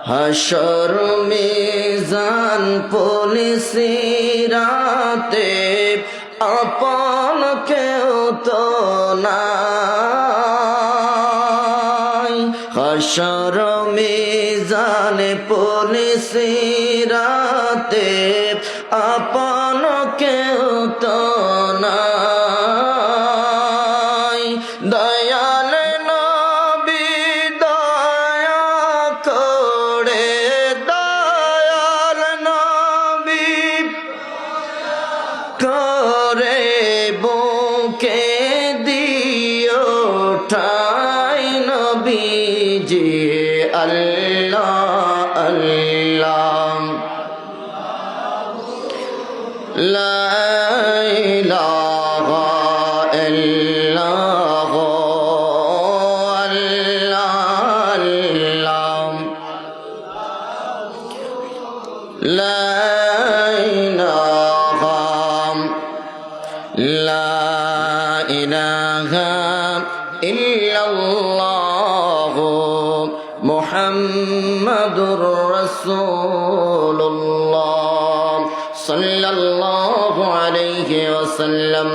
হাসর মিজান পুলিশ রাতে আপন কেউ তো নাই। হাসর মিজান পুলিশ রাতে আপন কেউ তো নাই। দয়াল নবী দয়া করে, দয়াল নবী করে বুকে দিও ঠাই নবীজি আল্লাহ আল্লাহ লা ইলাহা ইল্লাল্লাহ আল্লাহ আল্লাহ লা ইলাহা ইল্লাল্লাহ মুহাম্মাদুর রাসূলুল্লাহ সাল্লাল্লাহু আলাইহি ওয়াসাল্লাম।